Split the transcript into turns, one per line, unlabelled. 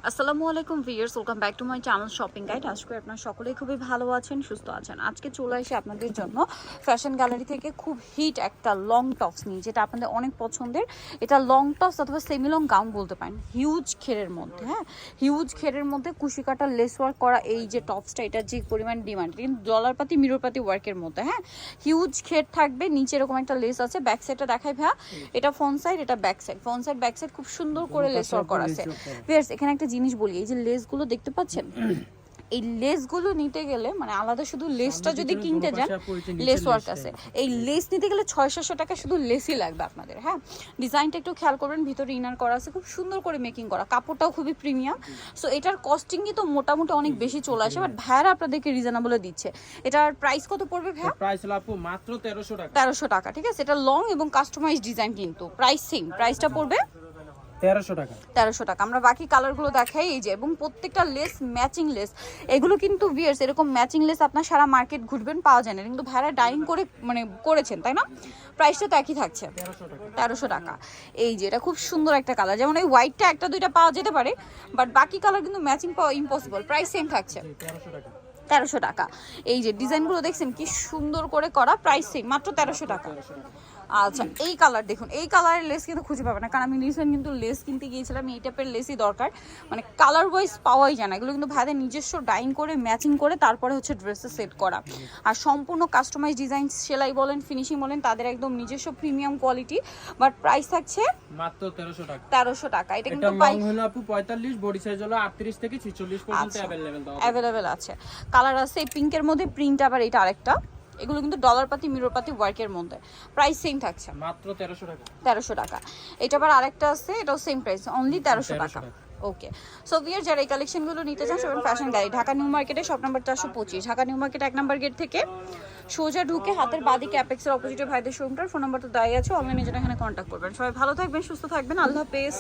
আসসালামু আলাইকুম viewers, welcome back to my channel shopping guide. আশা করি আপনারা সকলেই খুবই ভালো আছেন, সুস্থ আছেন। আজকে চলে আসি আপনাদের জন্য ফ্যাশন গ্যালারি থেকে খুব হিট একটা লং টপস নিয়ে, যেটা আপনাদের অনেক পছন্দের। এটা লং টপস অথবা সেমি লং গাউন বলতে পারেন, হিউজ ঘেরের মধ্যে। হ্যাঁ, হিউজ ঘেরের মধ্যে কুশি কাটা লেস ওয়ার্ক করা এই যে টপসটা, এটা যে পরিমাণ ডিমান্ড, কিন্তু ডলারপাতি মিররপাতি ওয়ার্কের মধ্যে। হ্যাঁ, হিউজ ঘের থাকবে, নিচে এরকম একটা লেস আছে। ব্যাক সাইডটা দেখাই ভাইয়া, এটা ফ্রন্ট সাইড, এটা back side. Front side back side খুব সুন্দর করে লেস ওয়ার্ক করা আছে। ভিউয়ার্স, এখানে একটা জিনিস বলি, এই যে লেসগুলো দেখতে পাচ্ছেন, এই লেসগুলো নিতে গেলে মানে আলাদা, শুধু লেসটা যদি কিনতে যান, লেস ওয়ার্ক আছে, এই লেস নিতে গেলে 600 টাকা শুধু লেসই লাগবে আপনাদের। হ্যাঁ, ডিজাইনটা একটু খেয়াল করবেন, ভিতরে ইনার করা আছে, খুব সুন্দর করে মেকিং করা, কাপড়টাও খুবই প্রিমিয়াম। সো এটার কস্টিং কিন্তু মোটামুটি অনেক বেশি চলে আসে, বাট ভাইয়ারা আপনাদেরকে রিজনেবলে দিচ্ছে। এটার প্রাইস কত পড়বে ভাইয়া?
প্রাইস হলো আপু মাত্র 1300 টাকা।
1300 টাকা, ঠিক আছে। এটা লং এবং কাস্টমাইজ ডিজাইন, কিন্তু প্রাইস সেম। প্রাইসটা পড়বে
1300 টাকা।
1300 টাকা। আমরা বাকি কালারগুলো দেখাই, এই যে, এবং প্রত্যেকটা লেস ম্যাচিং লেস। এগুলো কিন্তু ভিউয়ার্স এরকম ম্যাচিং লেস আপনার সারা মার্কেট ঘুরবেন, পাওয়া যায় না, কিন্তু ভাইরা ডাইং করে মানে করেছেন, তাই না? প্রাইসটা তো একই থাকছে, 1300 টাকা। এই যে এটা খুব সুন্দর একটা কালার, যেমন এই হোয়াইটটা একটা দুইটা পাওয়া যেতে পারে, বাট বাকি কালার কিন্তু ম্যাচিং পাওয়া ইম্পসিবল। প্রাইস সেম থাকছে 1300 টাকা। এই যে ডিজাইনগুলো দেখছেন কি সুন্দর করে করা, প্রাইস সেম, মাত্র 1300 টাকা। আচ্ছা, এই কালার দেখুন, এই কালারের লেস কিন্তু খুঁজে পাবেন না, কারণ আমি রিসেন্ট কিন্তু লেস কিনতে গিয়েছিলাম, এই টাইপের লেসই দরকার, মানে কালার ওয়াইজ পাওয়াই যায় না। এগুলো কিন্তু ভাইদের নিজস্ব ডাইং করে ম্যাচিং করে তারপরে হচ্ছে ড্রেসে সেট করা, আর সম্পূর্ণ কাস্টমাইজ ডিজাইন, সেলাই বলেন ফিনিশিং বলেন, তাদের একদম নিজস্ব প্রিমিয়াম কোয়ালিটি। বাট প্রাইস থাকছে
মাত্র 1300 টাকা।
1300 টাকা। এটা কিন্তু
লং হলো আপু 45, বডি সাইজ হলো 38 থেকে 46 পর্যন্ত
अवेलेबल আছে। কালার আছে এই পিঙ্কের মধ্যে, প্রিন্ট আবার এটা আরেকটা। এগুলো কিন্তু ডলারপাতি মিররপাতি ওয়ার্কের মধ্যে। প্রাইস সেম থাকছে
মাত্র 1300 টাকা।
1300 টাকা। এটা আবার আরেকটা আছে, এটাও সেম প্রাইস, অনলি 1300 টাকা। ওকে, সো ভিউয়ার, যারা এই কালেকশনগুলো নিতে চান সবাই ফ্যাশন গ্যালারি, ঢাকা নিউ মার্কেটে shop number 425, Dhaka new market 1 নম্বর গেট থেকে সোজা ঢুকে হাতের বাদিকে অ্যাপেক্সের অপোজিটে ভাইদের শোরুমটার ফোন নাম্বার তো দেওয়াই আছে, অনলাইনে যেটা এখানে কন্ট্যাক্ট করবেন। সবাই ভালো থাকবেন, সুস্থ থাকবেন, আল্লাহ হাফেজ।